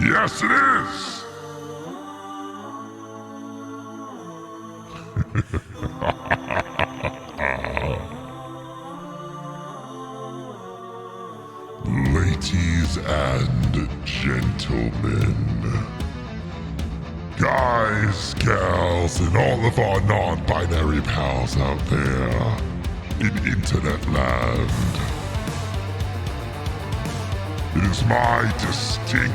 Yes, it is. Ladies and gentlemen, guys, gals, and all of our non-binary pals out there in internet land, it is my distinct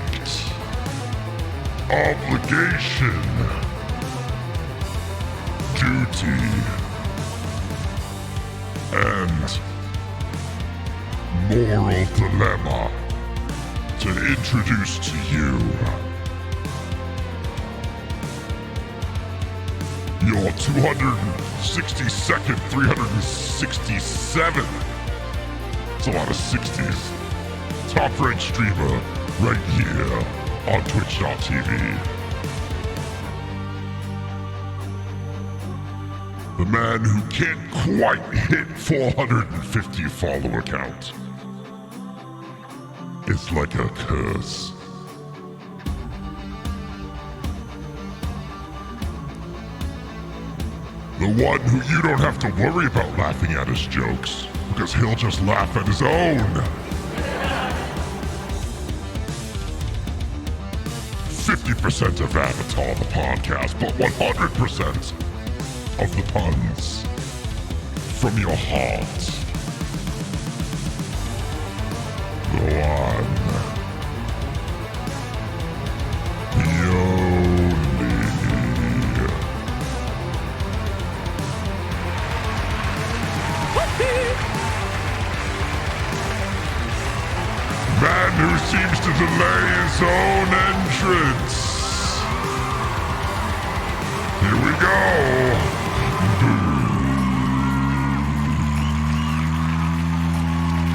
obligation, duty, and moral dilemma to introduce to you your 262nd, 367th, it's a lot of 60s, top-ranked streamer right here on Twitch.tv. The man who can't quite hit 450 follower count. It's like a curse. The one who you don't have to worry about laughing at his jokes, because he'll just laugh at his own. 50% of Avatar the podcast, but 100% of the puns from your heart. The one, the only, man who seems to delay his own entrance. Here we go.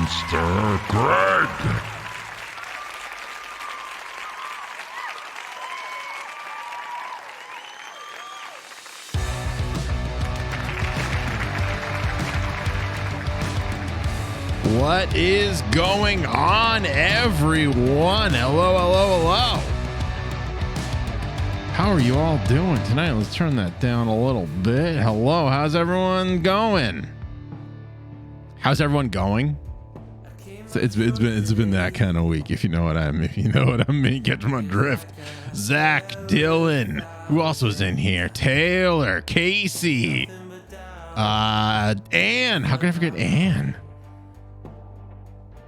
Mr. Greg. What is going on, everyone? Hello, hello, hello. How are you all doing tonight? Let's turn that down a little bit. Hello, how's everyone going? How's everyone going? So it's been that kind of week, if you know what I mean. If you know what I mean, catch my drift. Zach, Dylan, who else was in here? Taylor, Casey, Ann. How can I forget Ann?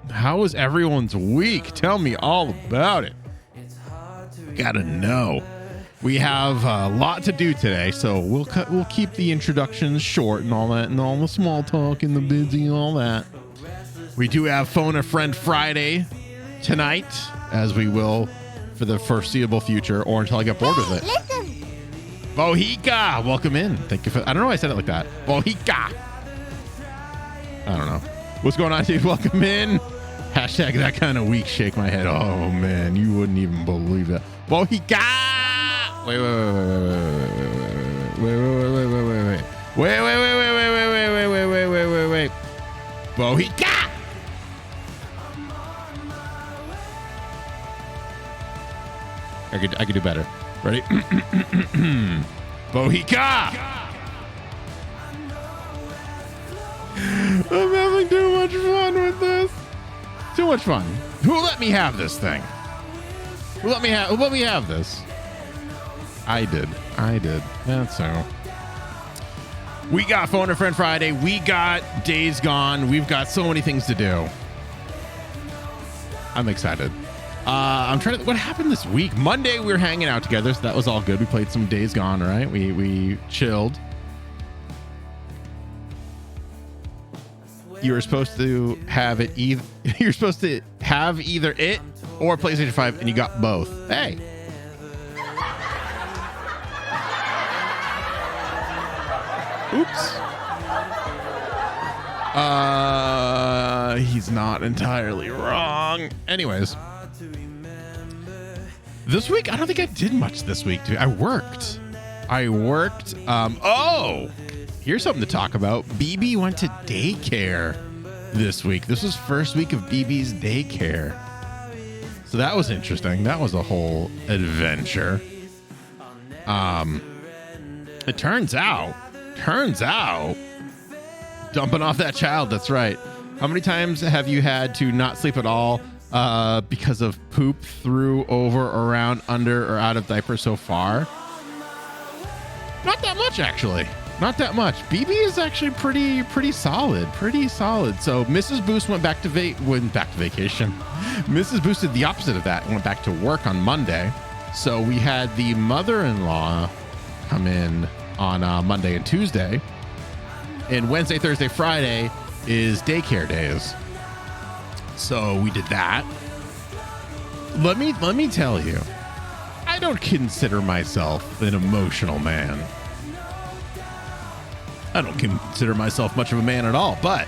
How was everyone's week? Tell me all about it. Gotta know. We have a lot to do today, so we'll keep the introductions short and all that, and all the small talk and the busy and all that. We do have Fone-A-Friend Friday tonight, as we will for the foreseeable future, or until I get bored with it. Listen. Bohica, welcome in. Thank you for. I don't know why I said it like that. Bohica. I don't know. What's going on, dude? Welcome in. Hashtag that kind of week. Shake my head. Oh man, you wouldn't even believe that. Bohica. Wait. Bohica. I could do better. Ready? Bohica. I'm having too much fun with this. Too much fun. Who let me have this thing? Who let me have this? I did. That's so. We got Fone-A-Friend Friday. We got Days Gone. We've got so many things to do. I'm excited. I'm trying to. What happened this week? Monday we were hanging out together, so that was all good. We played some Days Gone, right? We chilled. You were supposed to have it either. You're supposed to have either it or PlayStation 5, and you got both. Hey. Oops. He's not entirely wrong. Anyways. This week, I don't think I did much this week, dude. I worked. Oh, here's something to talk about. BB went to daycare this week. This was first week of BB's daycare. So that was interesting. That was a whole adventure. It turns out, dumping off that child. That's right. How many times have you had to not sleep at all because of poop through, over, around, under, or out of diaper so far? Not that much, actually. Not that much. BB is actually pretty solid. Pretty solid. So Mrs. Boost went back to vacation. Mrs. Boost did the opposite of that and went back to work on Monday. So we had the mother-in-law come in on Monday and Tuesday. And Wednesday, Thursday, Friday is daycare days. So we did that. Let me tell you, I don't consider myself an emotional man. I don't consider myself much of a man at all, but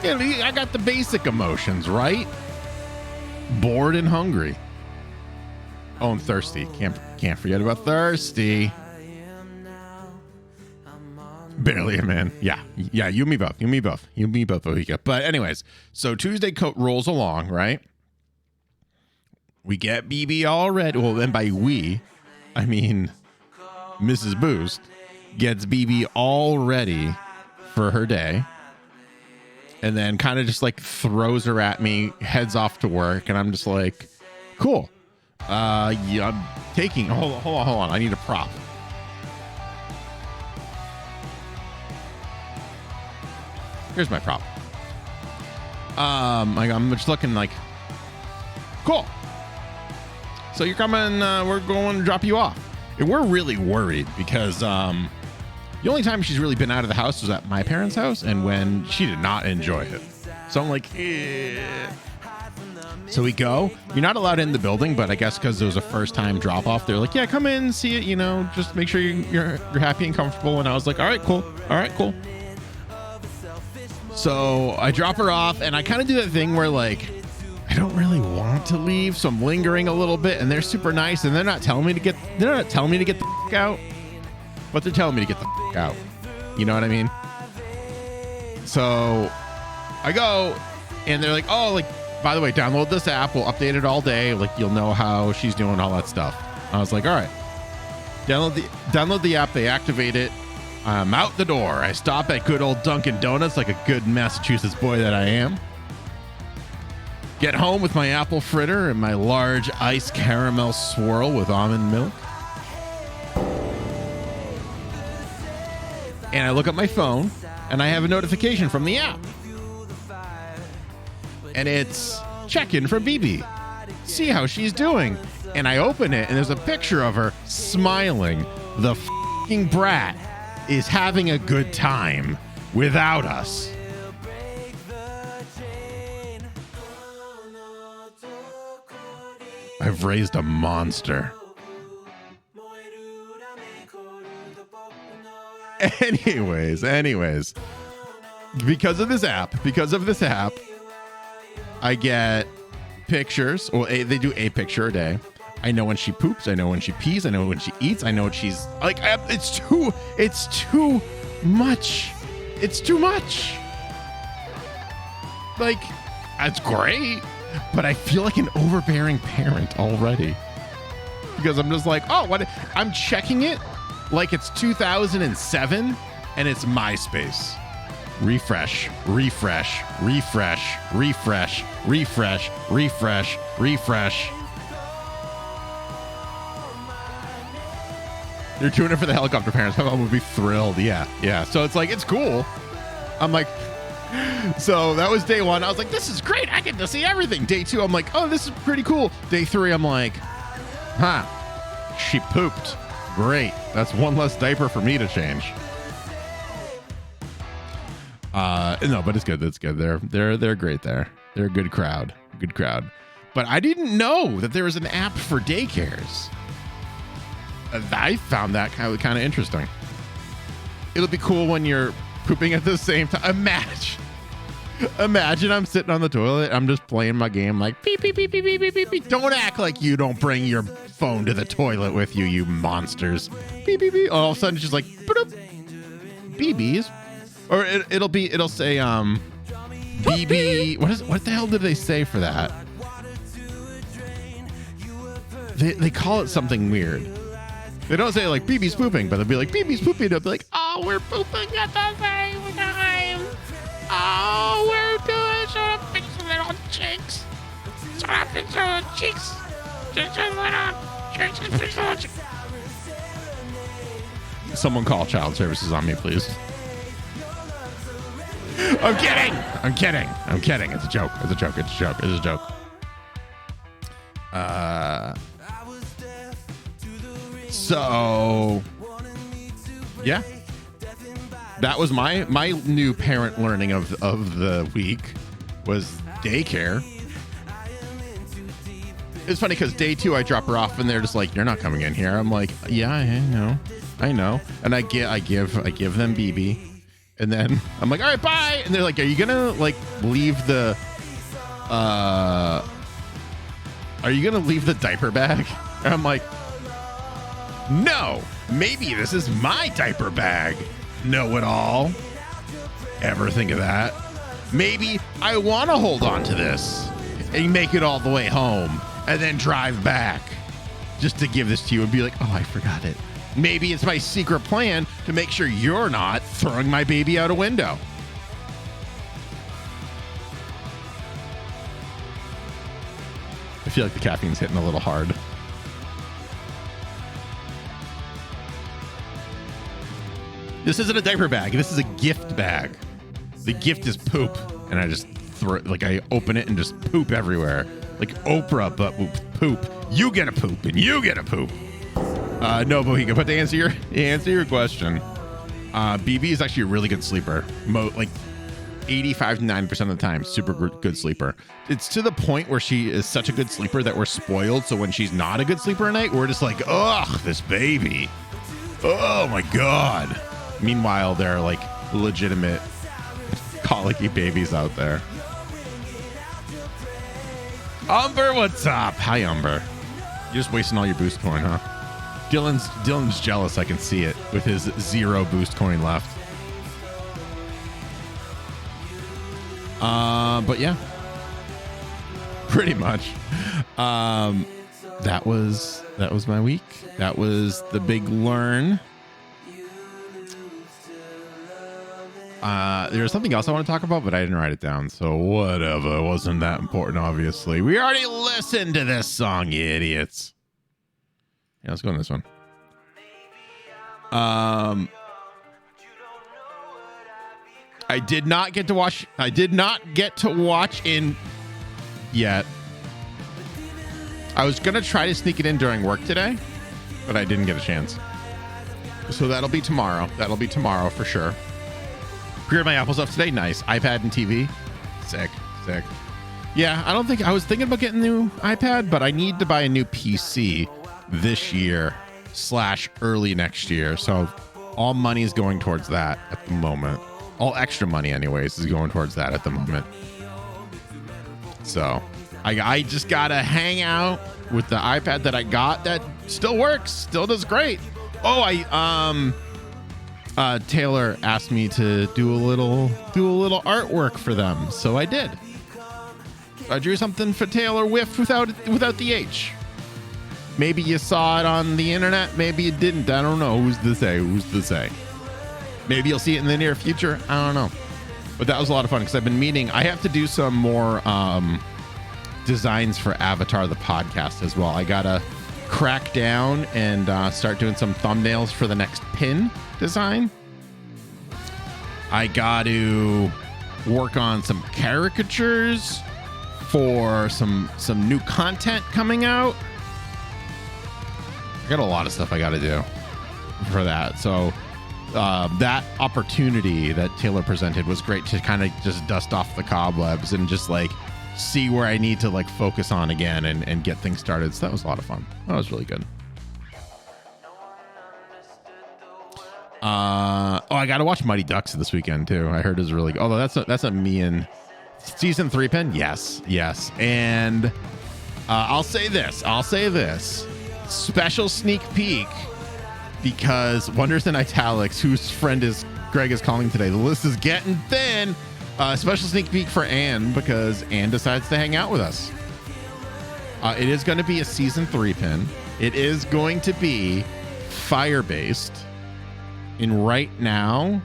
yeah, I got the basic emotions, right? Bored and hungry. Oh, and thirsty. Can't forget about thirsty. Barely a man. Yeah, you and me both. But anyways, so Tuesday coat rolls along, right? We get BB all ready. Well, and by we, I mean Mrs. Boost gets BB all ready for her day. And then kind of just like throws her at me, heads off to work. And I'm just like, cool. Yeah, I'm taking, hold on. I need a prop. Here's my prop. I'm just looking like, cool. So you're coming, we're going to drop you off. And we're really worried because the only time she's really been out of the house was at my parents' house, and when she did not enjoy it. So I'm like, eh. So we go. You're not allowed in the building, but I guess because it was a first-time drop-off, they're like, yeah, come in, see it, just make sure you're happy and comfortable. And I was like, all right, cool. So I drop her off, and I kind of do that thing where, like, I don't really want to leave, so I'm lingering a little bit, and they're super nice, and they're not telling me to get the f*** out, but they're telling me to get the f*** out. You know what I mean? So I go, and they're like, oh, like, by the way, download this app. We'll update it all day. Like, you'll know how she's doing, all that stuff. I was like, all right. Download the app. They activate it. I'm out the door. I stop at good old Dunkin' Donuts like a good Massachusetts boy that I am. Get home with my apple fritter and my large iced caramel swirl with almond milk. And I look at my phone, and I have a notification from the app. And it's check-in for BB. See how she's doing. And I open it, and there's a picture of her smiling. The f***ing brat is having a good time without us. I've raised a monster. Anyways, because of this app, I get pictures. Well, they do a picture a day. I know when she poops. I know when she pees. I know when she eats. I know what she's like. It's too much. It's too much. Like, that's great, but I feel like an overbearing parent already because I'm just like, oh, what? I'm checking it like it's 2007 and it's MySpace. Refresh. They're doing it for the helicopter parents. My mom would be thrilled. Yeah. So it's like, it's cool. I'm like, so that was day one. I was like, this is great. I get to see everything. Day two, I'm like, oh, this is pretty cool. Day three, I'm like, she pooped. Great. That's one less diaper for me to change. No, but it's good. That's good. They're great there. They're a good crowd. But I didn't know that there was an app for daycares. I found that kind of interesting. It'll be cool when you're pooping at the same time. Imagine I'm sitting on the toilet. I'm just playing my game like beep, beep, beep, beep, beep, beep, beep, beep. Don't act like you don't bring your phone to the toilet with you, you monsters. Beep, beep, beep. All of a sudden it's just like BB's Or it'll say BB. What the hell did they say for that? They call it something weird. They don't say like BB's pooping, but they'll be like BB's pooping. They'll be like, oh, we're pooping at the same time. Oh, we're doing sort of fixing little cheeks. Sort of fixing little cheeks. Just little cheeks and fixing little cheeks. Someone call child services on me, please. I'm kidding. I'm kidding. I'm kidding. It's a joke. It's a joke. It's a joke. It's a joke. So yeah, that was my new parent learning of the week was daycare. It's funny because day 2 I drop her off and they're just like, you're not coming in here. I'm like, yeah, I know. And I give them BB, and then I'm like, all right, bye. And they're like, are you gonna like leave the diaper bag? And I'm like, no, maybe this is my diaper bag. Know it all. Ever think of that? Maybe I want to hold on to this and make it all the way home and then drive back just to give this to you and be like, oh, I forgot it. Maybe it's my secret plan to make sure you're not throwing my baby out a window. I feel like the caffeine's hitting a little hard. This isn't a diaper bag. This is a gift bag. The gift is poop. And I just throw it, like I open it and just poop everywhere. Like Oprah, but with poop. You get a poop and you get a poop. No, Bohica, but to answer your question, BB is actually a really good sleeper. Like 85 to 90% of the time, super good sleeper. It's to the point where she is such a good sleeper that we're spoiled. So when she's not a good sleeper at night, we're just like, ugh, this baby. Oh my God. Meanwhile, there are like legitimate colicky babies out there. Umber, what's up? Hi, Umber. You're just wasting all your boost coin, huh? Dylan's jealous. I can see it with his 0 boost coin left. But yeah, pretty much. That was my week. That was the big learn. There was something else I want to talk about, but I didn't write it down. So whatever. It wasn't that important, obviously. We already listened to this song, you idiots. Yeah, let's go on this one. I did not get to watch in yet. I was going to try to sneak it in during work today, but I didn't get a chance. So that'll be tomorrow. That'll be tomorrow for sure. Cleared my Apple stuff today. Nice. iPad and TV. Sick. Yeah, I was thinking about getting a new iPad, but I need to buy a new PC this year / early next year. So all money is going towards that at the moment. All extra money anyways is going towards that at the moment. So I just got to hang out with the iPad that I got that still works, still does great. Oh, Taylor asked me to do a little artwork for them, so I did. I drew something for TaylorWiffed without the H. Maybe you saw it on the internet, maybe you didn't. I don't know. Who's to say? Maybe you'll see it in the near future. I don't know. But that was a lot of fun because I've been meaning. I have to do some more designs for Avatar the podcast as well. I gotta crack down and start doing some thumbnails for the next pin design. I got to work on some caricatures for some new content coming out. I got a lot of stuff I got to do for that. So that opportunity that Taylor presented was great to kind of just dust off the cobwebs and just like see where I need to like focus on again and get things started. So that was a lot of fun. That was really good. I got to watch Mighty Ducks this weekend too. I heard it was really good. Although that's a me and season 3 pin. Yes. And I'll say this. Special sneak peek because Wonders in Italics, whose friend is Greg is calling today. The list is getting thin. Special sneak peek for Anne because Anne decides to hang out with us. It is going to be a season 3 pin. It is going to be fire-based. And right now,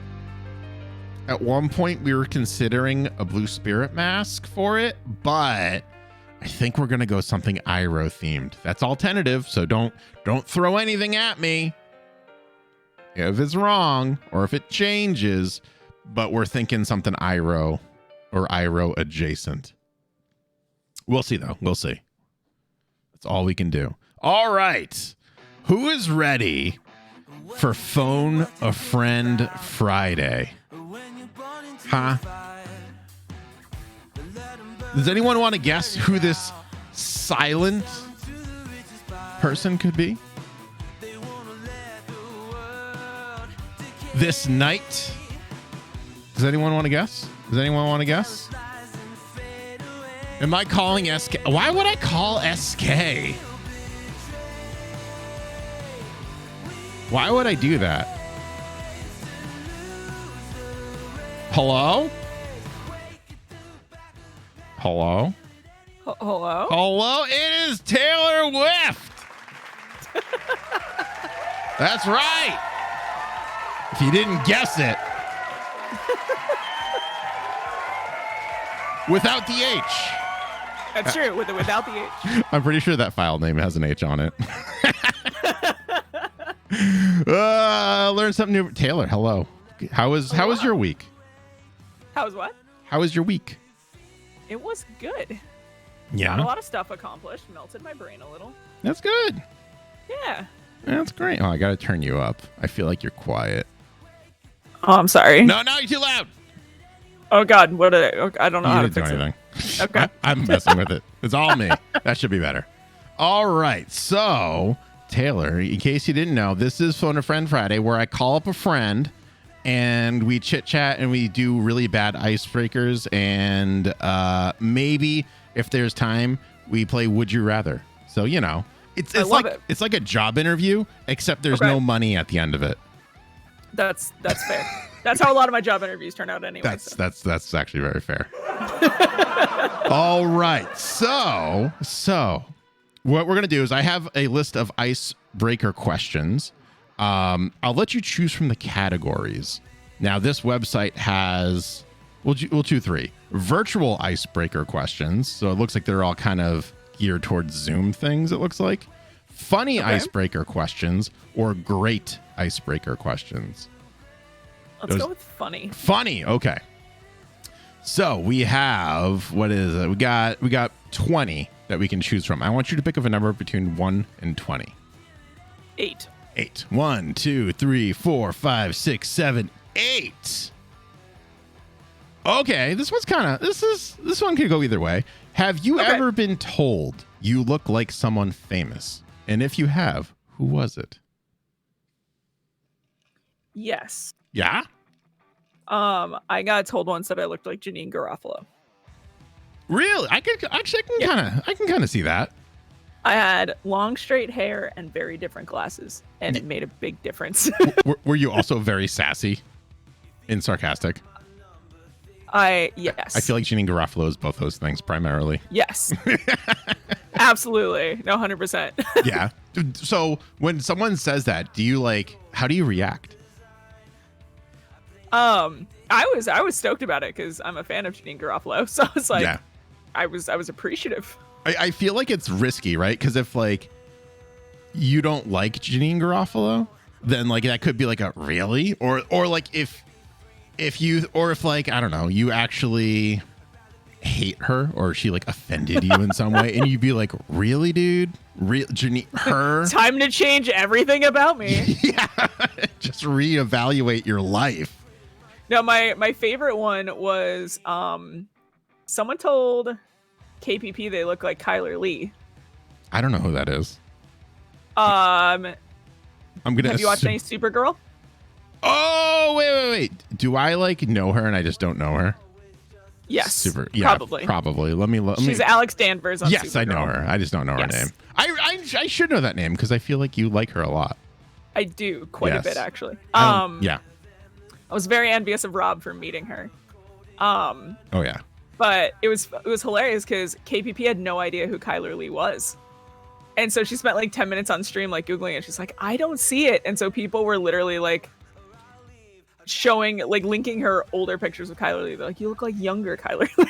at one point, we were considering a blue spirit mask for it, but I think we're going to go something Iroh themed. That's all tentative, so don't throw anything at me if it's wrong or if it changes, but we're thinking something Iroh or Iroh adjacent. We'll see, though. We'll see. That's all we can do. All right. Who is ready for Phone-A-Friend Friday? Huh? Does anyone want to guess who this silent person could be? This night? Does anyone want to guess? Does anyone want to guess? Am I calling SK? Why would I call SK? Why would I do that? Hello? Hello? Hello? Hello? It is TaylorWiffed. That's right. If you didn't guess it. Without the H. That's true, without the H. I'm pretty sure that file name has an H on it. Learn something new. Taylor, hello. How was your week? How was what? How was your week? It was good. Yeah. Got a lot of stuff accomplished. Melted my brain a little. That's good. Yeah. That's great. Oh, I got to turn you up. I feel like you're quiet. Oh, I'm sorry. No, you're too loud. Oh, God. What did I don't know how to fix anything. it. Okay. I'm messing with it. It's all me. That should be better. All right. So, Taylor, in case you didn't know, this is Phone-A-Friend Friday where I call up a friend and we chit chat and we do really bad icebreakers. And maybe if there's time, we play Would You Rather. So, you know, it's like a job interview, except there's no money at the end of it. That's fair. That's how a lot of my job interviews turn out anyway. That's actually very fair. All right. So what we're going to do is I have a list of icebreaker questions. I'll let you choose from the categories. Now, this website has, we'll do 3 virtual icebreaker questions. So it looks like they're all kind of geared towards Zoom things, it looks like. Funny icebreaker questions or great icebreaker questions. Let's go with funny. Funny, okay. So we have, what is it? We got 20 that we can choose from. I want you to pick up a number between 1 and 20. 8. 8. 1, 2, 3, 4, 5, 6, 7, 8. Okay, this one could go either way. Have you ever been told you look like someone famous? And if you have, who was it? Yes. Yeah? I got told once that I looked like Janine Garofalo. Really? I can kind of see that. I had long straight hair and very different glasses, and it made a big difference. Were you also very sassy and sarcastic? Yes. I feel like Janine Garofalo is both those things primarily. Yes. Absolutely. No, 100%. Yeah. So when someone says that, how do you react? I was stoked about it because I'm a fan of Janine Garofalo. So I was like, yeah. I was appreciative. I feel like it's risky, right? Because if you don't like Janine Garofalo, then that could be a really, or if I don't know, you actually hate her or she offended you in some way, and you'd be like, really, dude? Janine, her? Time to change everything about me. Yeah. Just reevaluate your life. No, my favorite one was someone told KPP they look like Kyler Lee. I don't know who that is. I'm gonna. Have you watched any Supergirl? Oh, wait. Do I know her and I just don't know her? Yes. Probably. She's Alex Danvers on Yes, Supergirl. I know her. I just don't know her name. I should know that name because I feel like you like her a lot. I do quite a bit, actually. Yeah. was very envious of Rob for meeting her. Oh yeah. But it was hilarious because KPP had no idea who Kyler Lee was. And so she spent like 10 minutes on stream like Googling it. She's like, I don't see it. And so people were literally like showing, like linking her older pictures of Kyler Lee. They're like, you look like younger Kyler Lee.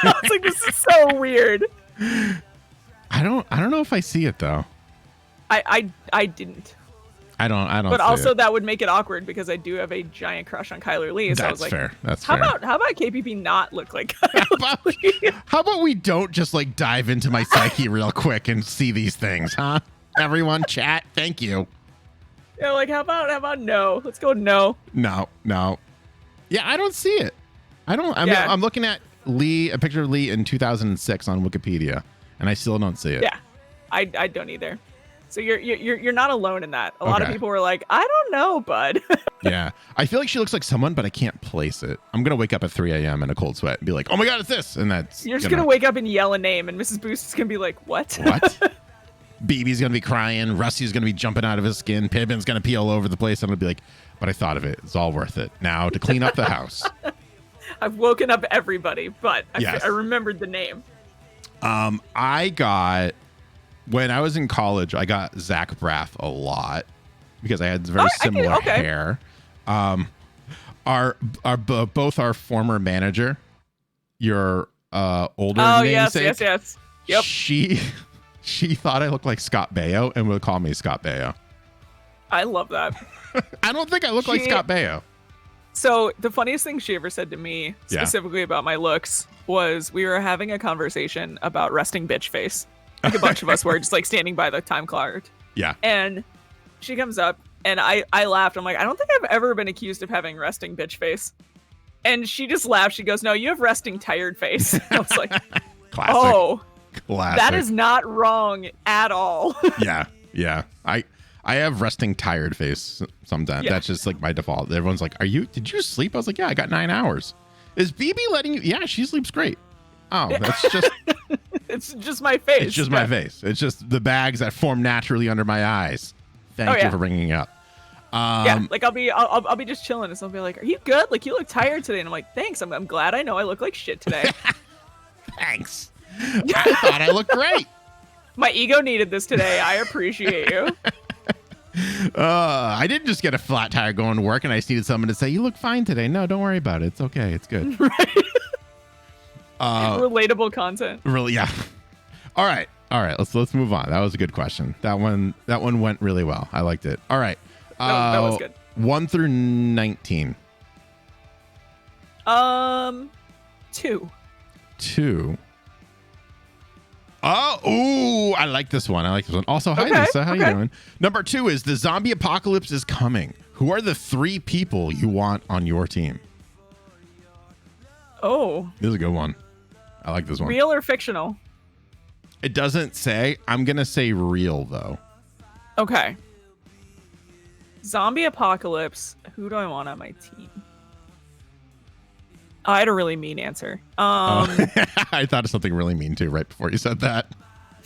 I was like, this is so weird. I don't know if I see it though. I didn't. I don't But see also it. that would make it awkward because I do have a giant crush on Kyler Lee. So I was like, fair. That's how fair. about KPP not look like Kyler Lee? How about we don't just like dive into my psyche real quick and see these things, huh? Everyone, chat. Thank you. Yeah, like how about no? Let's go no. No. Yeah, I don't see it. I mean, I'm looking at a picture of Lee in 2006 on Wikipedia, and I still don't see it. Yeah, I don't either. So you're not alone in that. A lot of people were like, I don't know, bud. Yeah, I feel like she looks like someone, but I can't place it. I'm gonna wake up at 3 a.m. in a cold sweat and be like, oh my god, it's this, and that's. You're just gonna wake up and yell a name, and Mrs. Boost is gonna be like, what? What? BB's gonna be crying. Rusty's gonna be jumping out of his skin. Pippin's gonna pee all over the place. I'm gonna be like, but I thought of it. It's all worth it. Now to clean up the house. I've woken up everybody, but Yes. I remembered the name. When I was in college, I got Zach Braff a lot because I had very similar hair. Both our former manager, your older namesake. Yes. Yep. She thought I looked like Scott Baio and would call me Scott Baio. I love that. I don't think I look like Scott Baio. So the funniest thing she ever said to me, specifically about my looks, was we were having a conversation about resting bitch face. Like a bunch of us were just like standing by the time clock. Yeah. And she comes up and I laughed. I'm like, I don't think I've ever been accused of having resting bitch face. And she just laughed. She goes, no, you have resting tired face. I was like, Classic. Oh, Classic. that is not wrong at all. Yeah. I have resting tired face sometimes. Yeah. That's just like my default. Everyone's like, did you sleep? I was like, yeah, I got 9 hours. Is BB letting you? Yeah, she sleeps great. Oh, that's just. It's just my face. It's just my face. It's just the bags that form naturally under my eyes. Thank you for bringing it up. Like I'll be just chilling and someone will be like, are you good? Like you look tired today. And I'm like, thanks. I'm glad I know I look like shit today. Thanks. I thought I looked great. My ego needed this today. I appreciate you. I didn't just get a flat tire going to work and I just needed someone to say, you look fine today. No, don't worry about it. It's okay. It's good. Right. Relatable content. Really, yeah. All right. Let's move on. That was a good question. That one went really well. I liked it. All right. That was good. 1 through 19. 2. 2. Oh, I like this one. Also, hi, Lisa. How you doing? Number 2 is the zombie apocalypse is coming. Who are the 3 people you want on your team? Oh. This is a good one. I like this one. Real or fictional? It doesn't say. I'm going to say real, though. Okay. Zombie apocalypse. Who do I want on my team? Oh, I had a really mean answer. I thought of something really mean, too, right before you said that.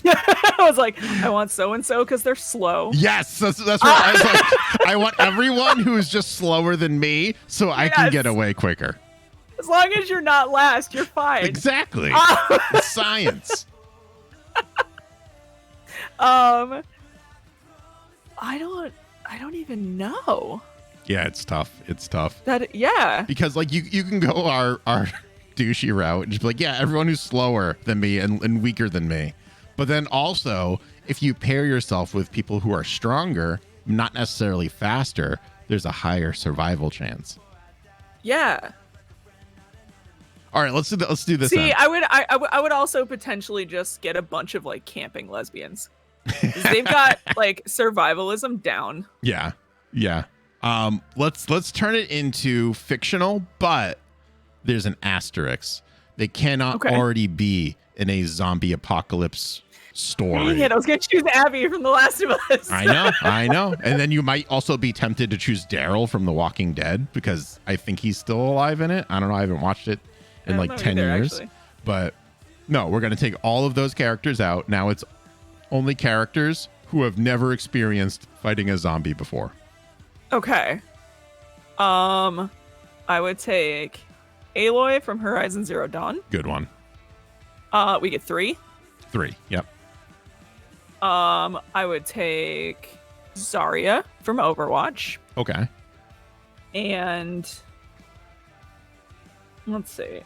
I was like, I want so-and-so because they're slow. Yes, that's what I was like. I want everyone who is just slower than me so I can get away quicker. As long as you're not last, you're fine. Exactly. It's science. I don't even know. Yeah, it's tough. Because like you can go our douchey route and just be like, yeah, everyone who's slower than me and weaker than me. But then also, if you pair yourself with people who are stronger, not necessarily faster, there's a higher survival chance. Yeah. All right, let's do this. See, then. I would also potentially just get a bunch of like camping lesbians. 'Cause they've got like survivalism down. Yeah. Let's turn it into fictional, but there's an asterisk. They cannot already be in a zombie apocalypse story. Yeah, I was gonna choose Abby from The Last of Us. I know. And then you might also be tempted to choose Daryl from The Walking Dead because I think he's still alive in it. I don't know. I haven't watched it in like 10 years. Actually. But no, we're going to take all of those characters out. Now it's only characters who have never experienced fighting a zombie before. Okay. I would take Aloy from Horizon Zero Dawn. Good one. We get 3. 3. Yep. I would take Zarya from Overwatch. Okay. And let's see.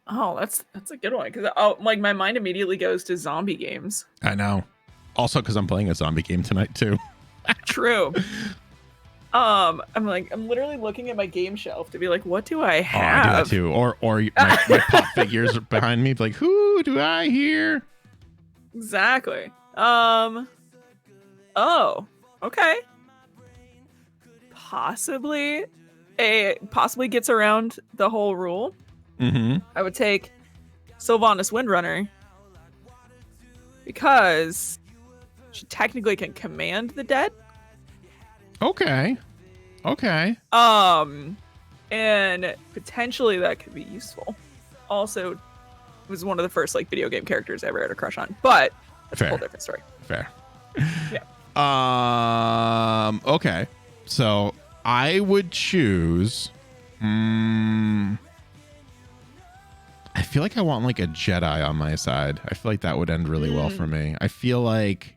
Oh, that's a good one because like my mind immediately goes to zombie games. I know. Also, because I'm playing a zombie game tonight too. True. I'm literally looking at my game shelf to be like, what do I have? Oh, I do that too. Or my pop figures behind me, like, who do I hear? Exactly. Oh, okay. Possibly gets around the whole rule. Mm-hmm. I would take Sylvanas Windrunner because she technically can command the dead. Okay. And potentially that could be useful. Also, was one of the first like video game characters I ever had a crush on, but that's Fair. a whole different story. Fair. Yeah. Okay. So I would choose. I feel like I want like a Jedi on my side. I feel like that would end really well for me. I feel like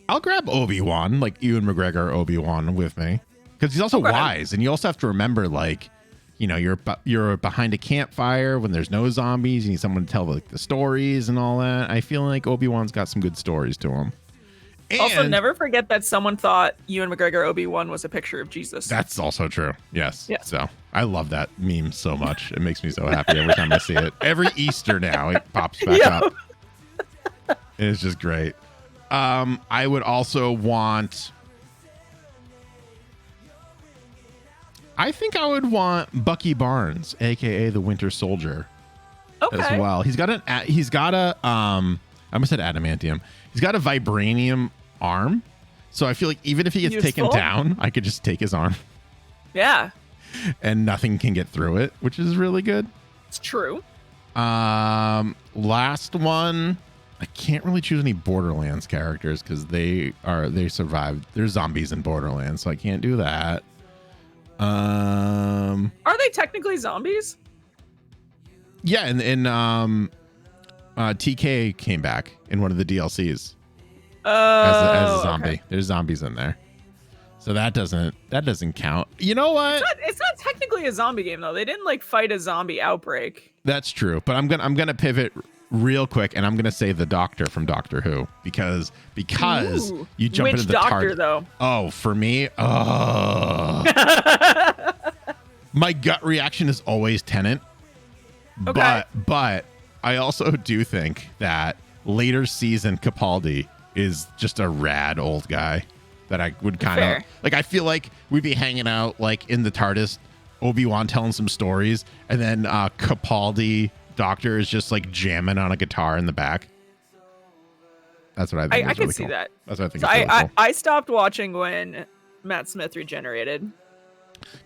I'll grab Obi-Wan, like Ewan McGregor Obi-Wan with me. Because he's also wise. And you also have to remember, like, you know, you're behind a campfire when there's no zombies. You need someone to tell like the stories and all that. I feel like Obi-Wan's got some good stories to him. And also, never forget that someone thought Ewan McGregor Obi-Wan was a picture of Jesus. That's also true. Yes. Yeah. So I love that meme so much. It makes me so happy every time I see it. Every Easter now it pops back up. It's just great. I would also want. I think I would want Bucky Barnes, aka the Winter Soldier, as well. He's got a I almost said adamantium. He's got a vibranium arm, so I feel like even if he gets taken down, I could just take his arm. Yeah, and nothing can get through it, which is really good. It's true. Last one. I can't really choose any Borderlands characters because they survived. There's zombies in Borderlands, so I can't do that. Are they technically zombies? Yeah, and TK came back in one of the DLCs as a zombie. Okay. There's zombies in there, so that doesn't count. You know what? It's not technically a zombie game though. They didn't like fight a zombie outbreak. That's true, but I'm gonna pivot real quick, and I'm gonna say the Doctor from Doctor Who because Ooh. you jump into the Doctor though. Oh, for me, my gut reaction is always Tennant. Okay. But I also do think that later season Capaldi is just a rad old guy that I would kind of like. I feel like we'd be hanging out like in the TARDIS, Obi-Wan telling some stories, and then Capaldi Doctor is just like jamming on a guitar in the back. That's what I think. I can see that. That's what I think. So is really cool. I stopped watching when Matt Smith regenerated.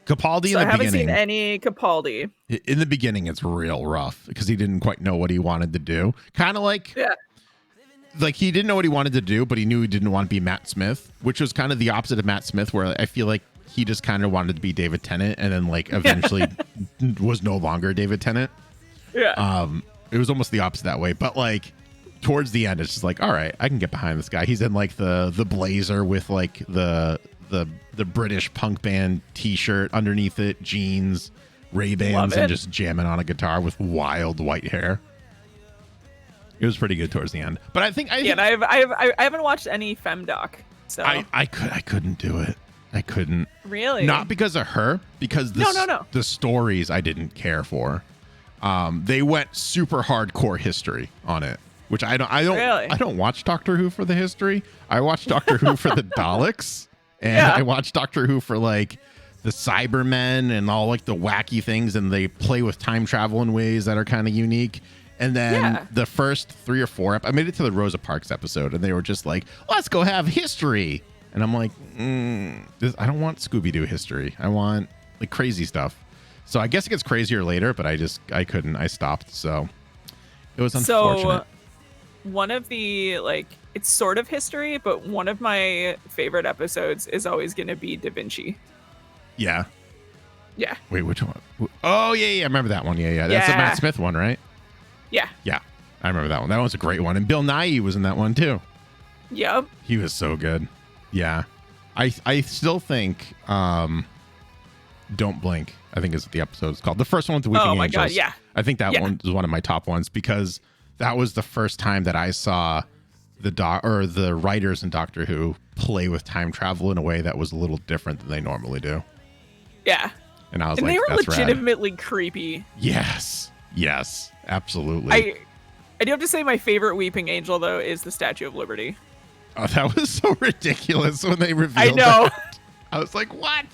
Capaldi So in the I haven't beginning. seen any Capaldi. In the beginning, it's real rough because he didn't quite know what he wanted to do. Kind of like, like he didn't know what he wanted to do, but he knew he didn't want to be Matt Smith, which was kind of the opposite of Matt Smith, where I feel like he just kind of wanted to be David Tennant, and then like eventually was no longer David Tennant. Yeah. It was almost the opposite that way, but like towards the end, it's just like, all right, I can get behind this guy. He's in like the blazer with like the British punk band T-shirt underneath it, jeans, Ray-Bans, and just jamming on a guitar with wild white hair. It was pretty good towards the end, but I think and I haven't watched any femdoc, so I couldn't do it. I couldn't. Really? Not because of her, because the stories I didn't care for. They went super hardcore history on it, which I don't watch Doctor Who for the history. I watch Doctor Who for the Daleks, and I watch Doctor Who for like the Cybermen and all like the wacky things, and they play with time travel in ways that are kind of unique. And then the first 3 or 4 I made it to the Rosa Parks episode, and they were just like, let's go have history. And I'm like, I don't want Scooby-Doo history. I want like crazy stuff. So I guess it gets crazier later, but I couldn't. I stopped. So it was unfortunate. So one of the like it's sort of history, but one of my favorite episodes is always going to be Da Vinci. Yeah. Yeah. Wait, which one? Oh, yeah. I remember that one. Yeah. That's the Yeah. Matt Smith one, right? Yeah. Yeah. I remember that one. That one's a great one. And Bill Nye was in that one too. Yep. He was so good. Yeah. I still think Don't Blink, I think is what the episode's called. The first one with the Weeping Oh my Angels. God, yeah. I think that one is one of my top ones because that was the first time that I saw the writers in Doctor Who play with time travel in a way that was a little different than they normally do. Yeah. And I was And like, they were that's legitimately creepy. Yes, absolutely. I do have to say my favorite Weeping Angel though is the Statue of Liberty. Oh, that was so ridiculous when they revealed I know. that. I was like, what?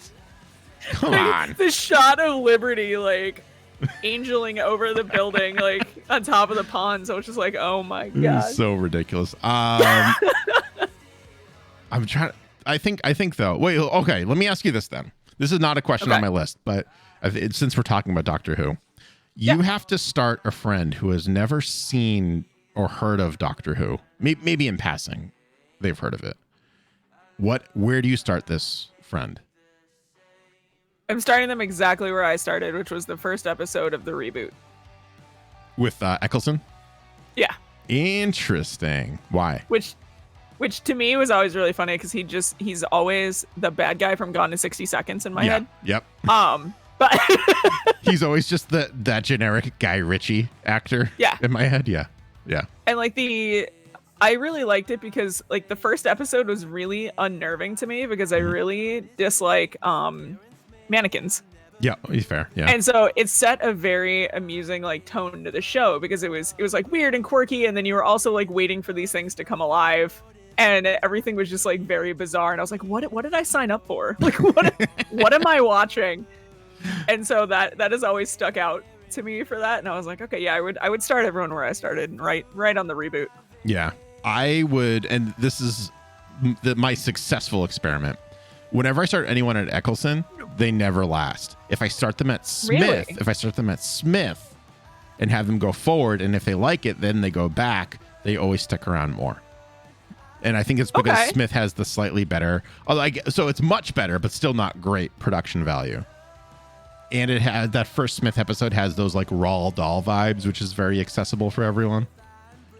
Come on. The shot of Liberty like angeling over the building like on top of the pond. So I was just like, oh my It God. was so ridiculous. I'm trying. I think though. Wait. Okay. Let me ask you this then. This is not a question on my list, but since we're talking about Doctor Who, you have to start a friend who has never seen or heard of Doctor Who. Maybe in passing, they've heard of it. Where do you start this friend? I'm starting them exactly where I started, which was the first episode of the reboot. With Eccleston? Yeah. Interesting. Why? Which to me was always really funny because he's always the bad guy from Gone in 60 Seconds in my head. Yep. But He's always just that generic Guy Ritchie actor. Yeah. In my head. Yeah. and like I really liked it because like the first episode was really unnerving to me because I really dislike mannequins. Yeah, he's fair. Yeah. And so it set a very amusing like tone to the show because it was like weird and quirky, and then you were also like waiting for these things to come alive, and everything was just like very bizarre. And I was like, what did I sign up for? Like what am I watching? And so that has always stuck out to me for that. And I was like, okay, yeah, I would start everyone where I started, right on the reboot. Yeah, I would, and this is my successful experiment. Whenever I start anyone at Eccleston, they never last. If I start them at Smith, and have them go forward, and if they like it, then they go back, they always stick around more. And I think it's because Smith has the slightly better, so it's much better, but still not great production value. And it had that first Smith episode has those like Roald Dahl vibes, which is very accessible for everyone.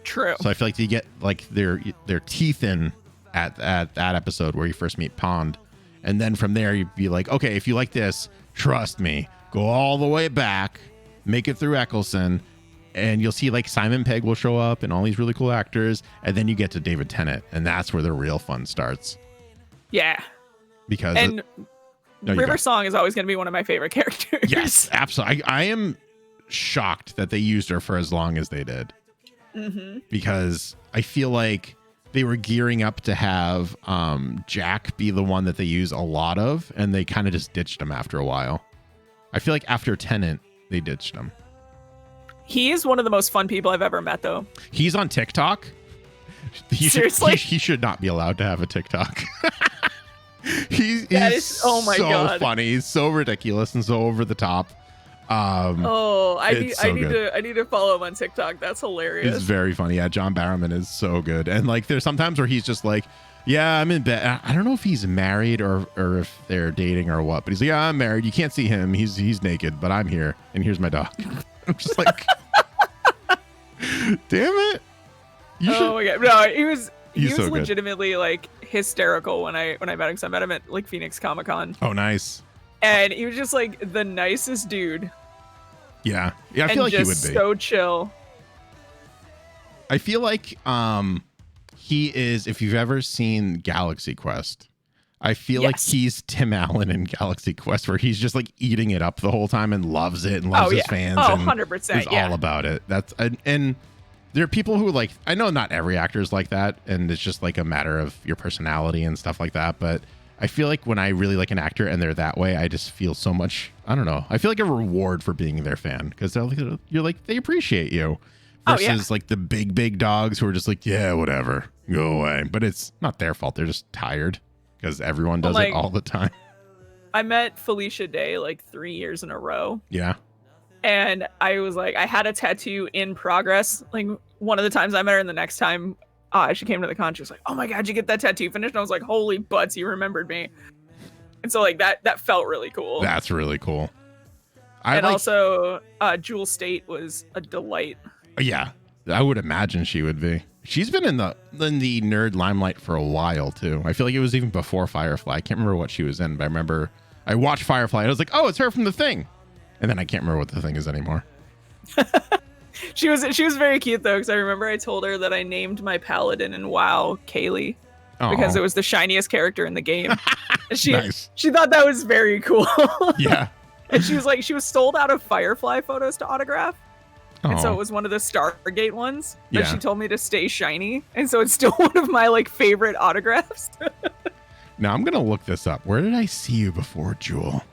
True. So I feel like you get like their teeth in at that episode where you first meet Pond. And then from there, you'd be like, okay, if you like this, trust me, go all the way back, make it through Eccleston, and you'll see like Simon Pegg will show up and all these really cool actors. And then you get to David Tennant, and that's where the real fun starts. Yeah. Because River Song is always going to be one of my favorite characters. Yes, absolutely. I am shocked that they used her for as long as they did. Mm-hmm. Because I feel like they were gearing up to have Jack be the one that they use a lot of, and they kind of just ditched him after a while. I feel like after Tennant, they ditched him. He is one of the most fun people I've ever met, though. He's on TikTok. Seriously? He should not be allowed to have a TikTok. he's oh my God. So funny. He's so ridiculous and so over the top. I need to follow him on TikTok. That's hilarious. It's very funny. Yeah, John Barrowman is so good. And like there's sometimes where he's just like, yeah, I'm in bed. I don't know if he's married or if they're dating or what, but he's like, yeah, I'm married. You can't see him. He's naked, but I'm here, and here's my dog. I'm just like, damn it. My God. No, he was so legitimately like hysterical when I met him. So I met him at like Phoenix Comic-Con. Oh, nice. And he was just like the nicest dude. Yeah. I feel like he would be. So chill. I feel like he is, if you've ever seen Galaxy Quest, I feel like he's Tim Allen in Galaxy Quest, where he's just like eating it up the whole time and loves it and loves his fans. Oh, and 100%. Is all about it. And there are people who like, I know not every actor is like that, and it's just like a matter of your personality and stuff like that. But I feel like when I really like an actor and they're that way, I just feel so much, I don't know. I feel like a reward for being their fan because you're like, they appreciate you versus like the big dogs who are just like, yeah, whatever, go away. But it's not their fault. They're just tired because everyone does it all the time. I met Felicia Day like 3 years in a row. Yeah. And I was like, I had a tattoo in progress, like one of the times I met her, and the next time she came to the con, she was like, "Oh my god, you get that tattoo finished?" And I was like, "Holy butts, you remembered me!" And so like that felt really cool. That's really cool. Also, Jewel State was a delight. Yeah, I would imagine she would be. She's been in the nerd limelight for a while too. I feel like it was even before Firefly. I can't remember what she was in, but I remember I watched Firefly and I was like, "Oh, it's her from The Thing," and then I can't remember what The Thing is anymore. She was very cute though, because I remember I told her that I named my paladin in WoW Kaylee because it was the shiniest character in the game. And she thought that was very cool. Yeah. And she was sold out of Firefly photos to autograph. And so it was one of the Stargate ones that she told me to stay shiny. And so it's still one of my like favorite autographs. Now I'm going to look this up. Where did I see you before, Jewel?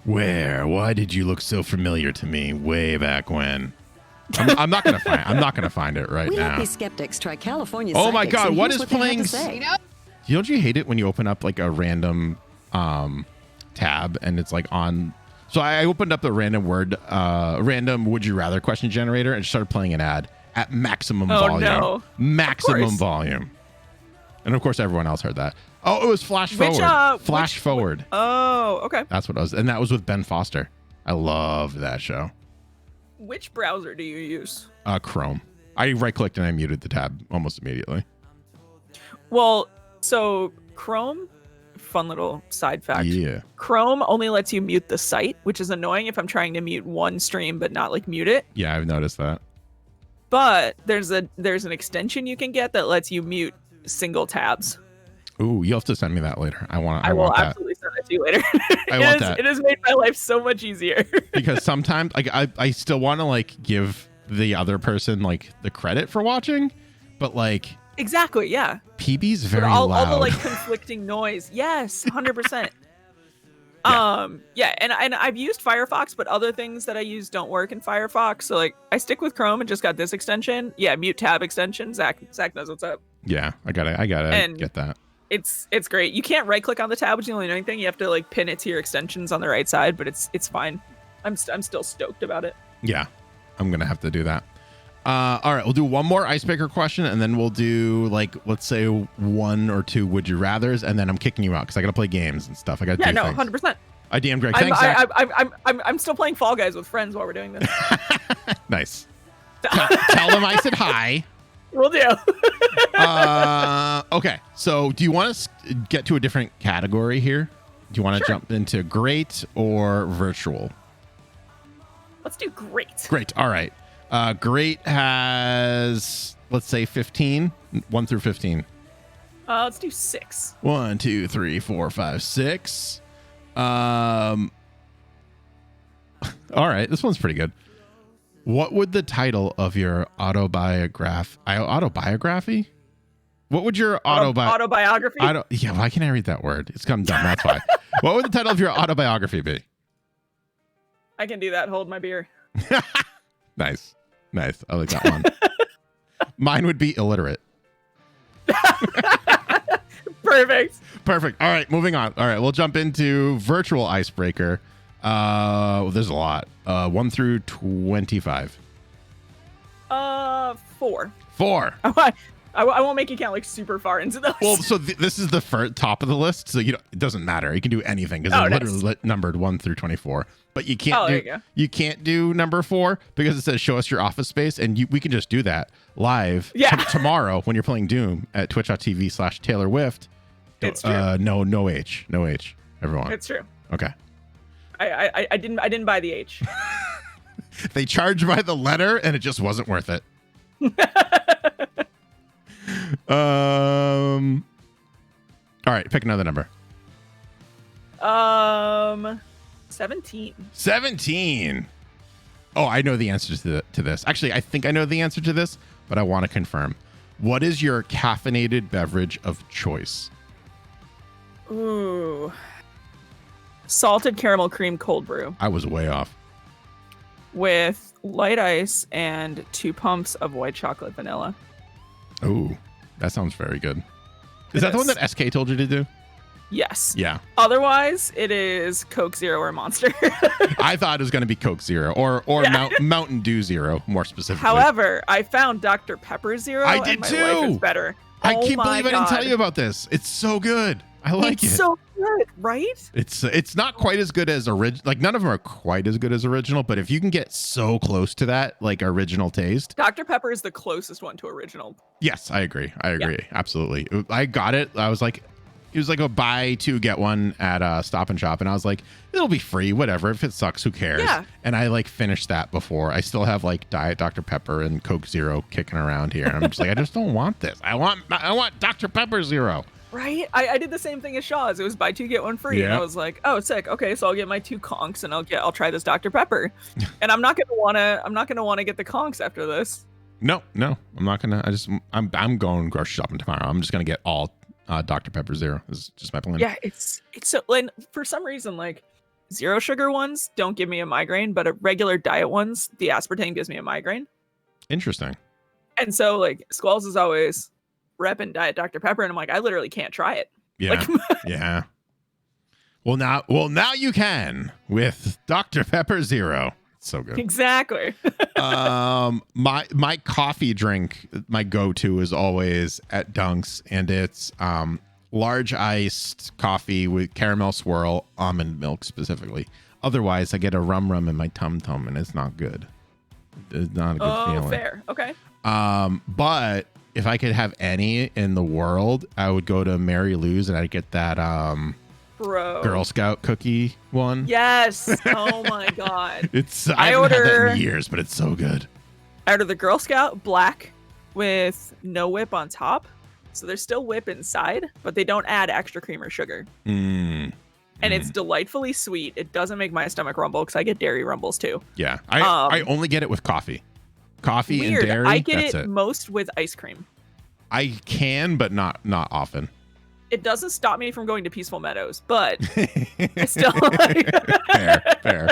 Where? Why did you look so familiar to me way back when? I'm not going to find it right now. Happy skeptics try California. Oh my God. What is playing? Don't you hate it when you open up like a random tab and it's like on? So I opened up the random would you rather question generator and started playing an ad at maximum volume. No. Maximum volume. And of course everyone else heard that. Oh, it was Flash Forward. Oh, okay. That's what it was. And that was with Ben Foster. I love that show. Which browser do you use? Chrome. I right clicked and I muted the tab almost immediately. Well, so Chrome, fun little side fact. Yeah. Chrome only lets you mute the site, which is annoying if I'm trying to mute one stream but not like mute it. Yeah, I've noticed that. But there's an extension you can get that lets you mute single tabs. Ooh, you'll have to send me that later. I will absolutely send it to you later. That. It has made my life so much easier. Because sometimes like I still want to like give the other person like the credit for watching, but like exactly, yeah. PB's very loud. All the like conflicting noise. Yes, 100%. Yeah, and I've used Firefox, but other things that I use don't work in Firefox. So like I stick with Chrome and just got this extension. Yeah, mute tab extension. Zach knows what's up. Yeah, I gotta get that. It's great. You can't right click on the tab, which is the only annoying thing. You have to like pin it to your extensions on the right side, but it's fine. I'm still stoked about it. Yeah, I'm gonna have to do that. All right, we'll do one more icebreaker question, and then we'll do like let's say one or two would you rather's, and then I'm kicking you out because I gotta play games and stuff. I gotta do things. 100%. I DM Greg. Thanks, Zach. I'm still playing Fall Guys with friends while we're doing this. Nice. Tell them I said hi. Will do. Okay, so do you want to get to a different category here? Do you want to jump into great or virtual? Let's do great. Great. All right. Great has, let's say 15, 1 through 15. Let's do 6. 1, 2, 3, 4, 5, 6. All right. This one's pretty good. What would the title of your autobiography? What would your autobiography? Yeah, why can't I read that word? It's come dumb. That's why. What would the title of your autobiography be? I can do that. Hold my beer. Nice. I like that one. Mine would be illiterate. Perfect. All right, moving on. All right, we'll jump into virtual icebreaker. There's a lot. 1 through 25. 4. 4. I won't make you count like super far into those. Well, so this is the top of the list, so it doesn't matter. You can do anything because they're literally numbered 1 through 24. But you can't you can't do number 4 because it says show us your office space, and we can just do that live tomorrow when you're playing Doom at twitch.tv/TaylorWiffed. It's true. No H, everyone. It's true. Okay. I didn't buy the H. They charged by the letter, and it just wasn't worth it. All right, pick another number. 17. 17. Oh, I know the answer to this. Actually, I think I know the answer to this, but I want to confirm. What is your caffeinated beverage of choice? Ooh. Salted caramel cream cold brew. I was way off. With light ice and 2 pumps of white chocolate vanilla. Ooh, that sounds very good. Is that the one that SK told you to do? Yes. Yeah. Otherwise, it is Coke Zero or Monster. I thought it was going to be Coke Zero or Mountain Dew Zero, more specifically. However, I found Dr. Pepper Zero. I did and my too. Life is better. I Oh can't my believe I didn't tell God. you about this. It's so good. I like It's it. so good, right? It's not quite as good as original. Like none of them are quite as good as original, but if you can get so close to that, like original taste. Dr. Pepper is the closest one to original. Yes, I agree. Absolutely. I got it. I was like, it was like a buy two get one at Stop and Shop, and I was like, it'll be free, whatever. If it sucks, who cares? Yeah. And I like finished that before. I still have like Diet Dr. Pepper and Coke Zero kicking around here. I'm just like, I just don't want this. I want Dr. Pepper Zero. Right? I did the same thing as Shaw's. It was buy two get one free, and Yeah. I was like, "Oh, sick. Okay, so I'll get my 2 conchs, and I'll try this Dr. Pepper." And I'm not gonna wanna get the conchs after this. No, I'm not gonna. I'm going grocery shopping tomorrow. I'm just gonna get all Dr. Pepper Zero. This is just my plan. Yeah, it's so. And for some reason, like zero sugar ones don't give me a migraine, but regular diet ones, the aspartame gives me a migraine. Interesting. And so like Squalls is always repping Diet Dr. Pepper, and I'm like, I literally can't try it. Yeah. Like, Yeah. Well now you can with Dr. Pepper Zero. It's so good. exactly. My coffee drink, my go-to is always at Dunk's, and it's large iced coffee with caramel swirl, almond milk specifically. Otherwise, I get a rum in my tum tum, and it's not good. It's not a good feeling. Fair. Okay. But if I could have any in the world, I would go to Mary Lou's and I'd get that Bro. Girl Scout cookie one. Yes. Oh my God. I haven't had that order- in years, but it's so good. Out of the Girl Scout black with no whip on top. So there's still whip inside, but they don't add extra cream or sugar. Mm. And it's delightfully sweet. It doesn't make my stomach rumble because I get dairy rumbles too. Yeah. I only get it with coffee. Coffee Weird. and dairy. I get that's it most with ice cream. I can, but not often. It doesn't stop me from going to Peaceful Meadows, but I still like Fair.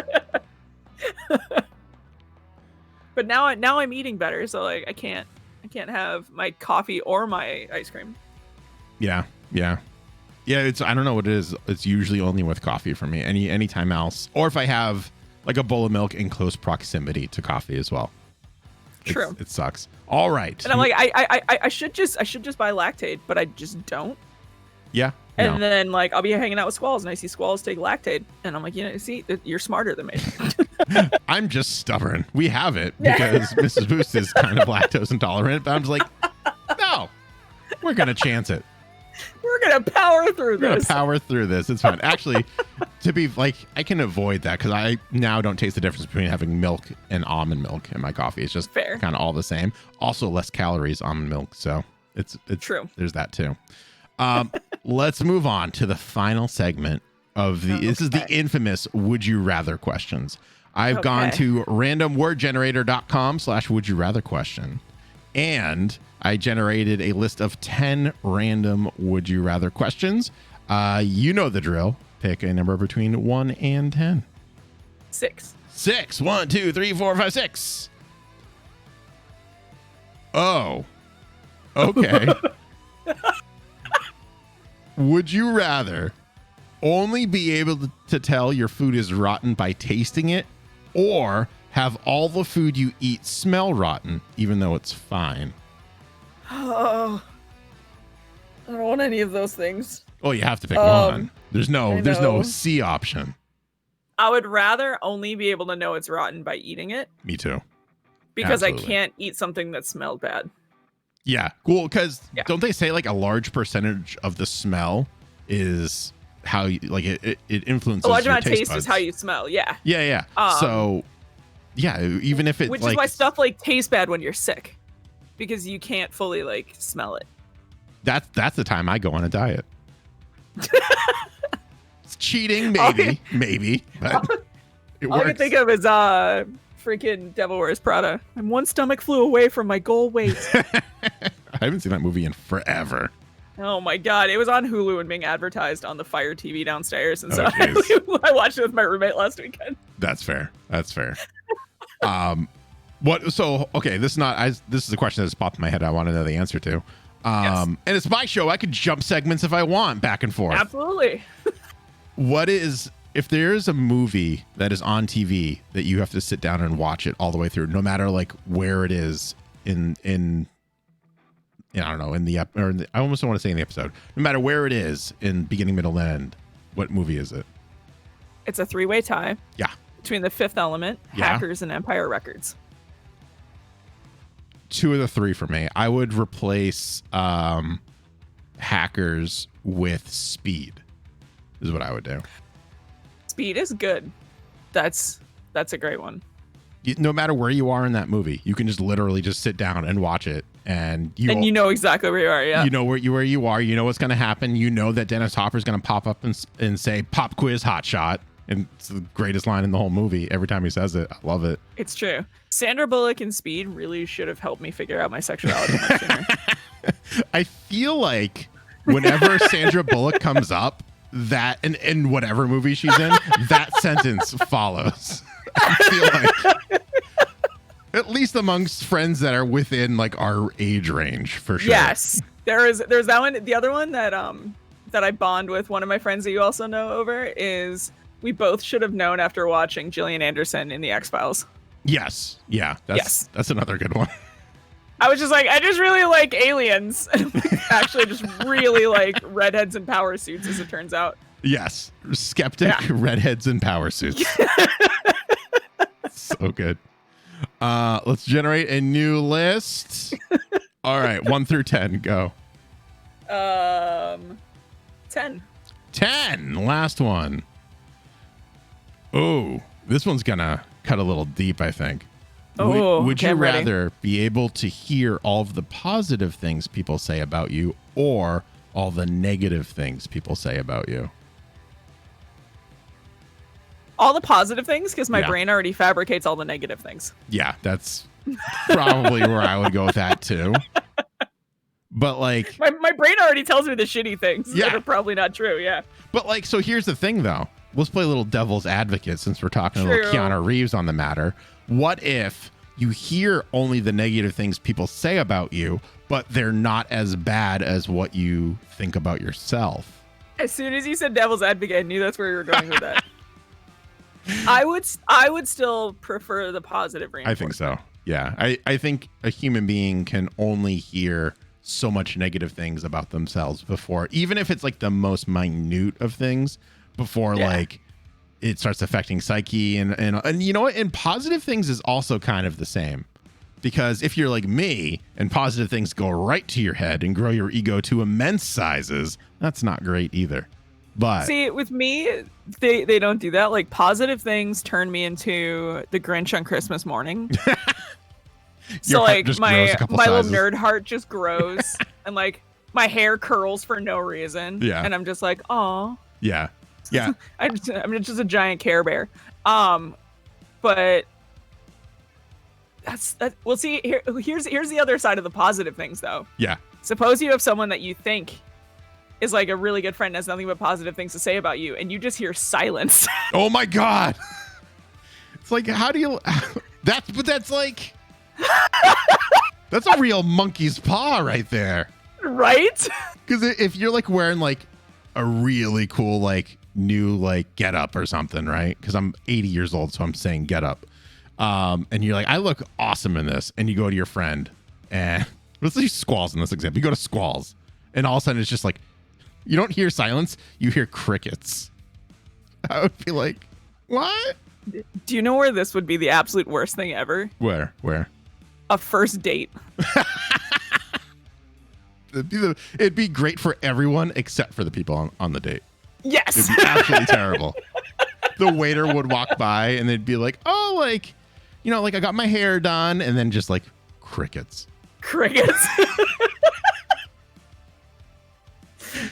But now I'm eating better, so like I can't have my coffee or my ice cream. Yeah. It's I don't know what it is. It's usually only with coffee for me. Anytime else, or if I have like a bowl of milk in close proximity to coffee as well. True. It sucks. All right. And I'm like, I should just buy Lactaid, but I just don't. Yeah. And No. then like I'll be hanging out with Squalls, and I see Squalls take Lactaid, and I'm like, see, you're smarter than me. I'm just stubborn. We have it because Mrs. Boost is kind of lactose intolerant, but I'm just like, no, we're gonna chance it. We're gonna power through We're gonna this. power through this. It's fine. Actually, to be like, I can avoid that because I now don't taste the difference between having milk and almond milk in my coffee. It's just Fair. kind of all the same. Also, less calories almond milk, so it's True. There's that too. Let's move on to the final segment of the. This is the infamous "Would You Rather" questions. I've gone to randomwordgenerator.com/would you rather question, and I generated a list of 10 random would you rather questions. You know the drill. Pick a number between 1 and 10. 6. 6. 1, 2, 3, 4, 5, 6. Oh. Okay. Would you rather only be able to tell your food is rotten by tasting it, or have all the food you eat smell rotten even though it's fine? Oh, I don't want any of those things. Oh, you have to pick one. There's I no know. C option. I would rather only be able to know it's rotten by eating it, Me too. because Absolutely. I can't eat something that smelled bad. Yeah, cool. Because Yeah. don't they say like a large percentage of the smell is how you like it influences A large your amount of taste buds. is how you smell. Yeah. Yeah. So yeah, even if it's Which like is why stuff like tastes bad when you're sick, because you can't fully like smell it. that's the time I go on a diet. It's cheating, maybe, but it All I works. can think of is freaking Devil Wears Prada. I'm one stomach flew away from my goal weight. I haven't seen that movie in forever. Oh my god, it was on Hulu and being advertised on the Fire TV downstairs, and so Oh, jeez. I watched it with my roommate last weekend. That's fair. What? So okay, this is a question that's popped in my head. I want to know the answer to. And it's my show. I could jump segments if I want, back and forth. Absolutely. If there's a movie that is on TV that you have to sit down and watch it all the way through, no matter like where it is in I don't know, I almost don't want to say in the episode, no matter where it is in beginning, middle, and end, what movie is it? It's a 3-way tie. Yeah. Between The Fifth Element, Yeah. Hackers, and Empire Records. 2 of the 3 for me. I would replace Hackers with Speed, is what I would do. Speed is good. That's a great one. No matter where you are in that movie, you can just literally just sit down and watch it, and you know exactly where you are. Yeah, you know where you are. You know what's going to happen. You know that Dennis Hopper's going to pop up and say "Pop quiz, hot shot," and it's the greatest line in the whole movie. Every time he says it, I love it. It's true. Sandra Bullock in Speed really should have helped me figure out my sexuality much sooner. I feel like whenever Sandra Bullock comes up, that in whatever movie she's in, that sentence follows. I feel like, at least amongst friends that are within like our age range, for sure. Yes, there's that one. The other one that I bond with one of my friends that you also know over is we both should have known after watching Gillian Anderson in the X-Files. Yes. Yeah. That's another good one. I was just like, I just really like aliens. Actually, just really like redheads in power suits, as it turns out. Yes. Skeptic, redheads, and power suits. So good. Let's generate a new list. All right, 1 through 10, go. 10. 10, last one. Oh, this one's gonna cut a little deep, I think. Oh, would you I'm ready. rather be able to hear all of the positive things people say about you or all the negative things people say about you? All the positive things, because my Yeah. brain already fabricates all the negative things. Yeah, that's probably where I would go with that too. But like, My brain already tells me the shitty things Yeah. that are probably not true. Yeah. but like, so here's the thing though. Let's play a little devil's advocate since we're talking a little True. Keanu Reeves on the matter. What if you hear only the negative things people say about you, but they're not as bad as what you think about yourself? As soon as you said devil's advocate, I knew that's where you were going with that. I would still prefer the positive I reinforcement. think so. Yeah. I think a human being can only hear so much negative things about themselves before, even if it's like the most minute of things, before Yeah. like it starts affecting psyche and you know what? And positive things is also kind of the same. Because if you're like me and positive things go right to your head and grow your ego to immense sizes, that's not great either. But See, with me, they don't do that. Like, positive things turn me into the Grinch on Christmas morning. So heart like just my grows a couple little sizes. nerd heart just grows and like my hair curls for no reason. Yeah. And I'm just like, oh, yeah. Yeah. I'm just a giant Care Bear. But that's well, see, here's the other side of the positive things though. Yeah. Suppose you have someone that you think is like a really good friend, has nothing but positive things to say about you, and you just hear silence. Oh my God. It's like, how do you, that's like, that's a real monkey's paw right there. Right? Because if you're like wearing like a really cool, like new, like get up or something, right? Because I'm 80 years old, so I'm saying get up. And you're like, I look awesome in this. And you go to your friend and let's use Squalls in this example. You go to Squalls and all of a sudden it's just like, you don't hear silence, you hear crickets. I would be like, what? Do you know where this would be the absolute worst thing ever? Where? A first date. It'd be great for everyone except for the people on the date. Yes. It'd be absolutely terrible. The waiter would walk by and they'd be like, oh, like, you know, like I got my hair done, and then just like crickets. Crickets.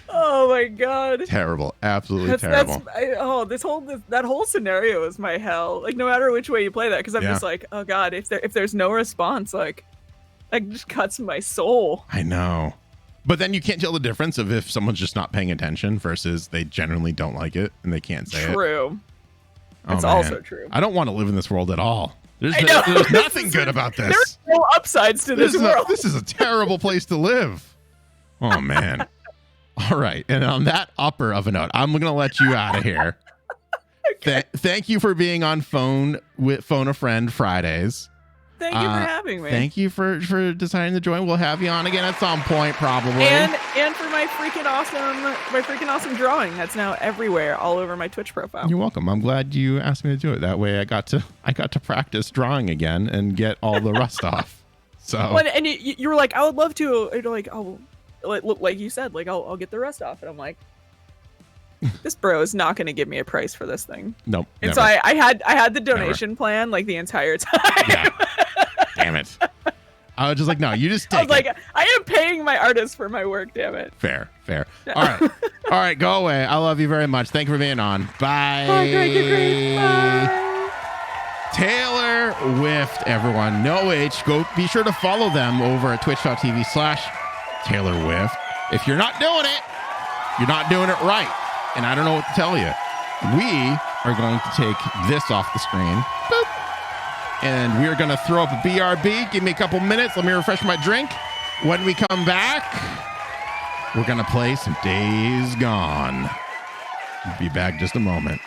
Oh my God. Terrible. Absolutely terrible. That whole scenario is my hell. Like, no matter which way you play that, because I'm Yeah. just like, oh God, if there's no response, like just cuts my soul. I know. But then you can't tell the difference of if someone's just not paying attention versus they generally don't like it and they can't say it. True. Oh, It's man. also true. I don't want to live in this world at all. There's I know. nothing good about this. There's no upsides to this world. This is a terrible place to live. Oh, man. All right. And on that upper of a note, I'm going to let you out of here. Okay. Thank you for being on Fone-A-Friend Fridays. Thank you for having me. Thank you for deciding to join. We'll have you on again at some point, probably. And for my freaking awesome drawing that's now everywhere, all over my Twitch profile. You're welcome. I'm glad you asked me to do it. That way, I got to practice drawing again and get all the rust off. So. Well, and you were like, I would love to. You're like, oh, like you said, like I'll get the rest off, and I'm like, this bro is not going to give me a price for this thing. Nope. And never. so I had the donation plan like the entire time. Yeah. Damn it. I was just like, no, you just take I was like, it. I am paying my artist for my work, damn it. Fair. All right, go away. I love you very much. Thank you for being on. Bye. Bye, Greg. Bye. TaylorWiffed, everyone. No H. Go be sure to follow them over at twitch.tv/TaylorWiffed. If you're not doing it, you're not doing it right. And I don't know what to tell you. We are going to take this off the screen. Boop. And we're going to throw up a BRB. Give me a couple minutes. Let me refresh my drink. When we come back, we're going to play some Days Gone. We'll be back just a moment.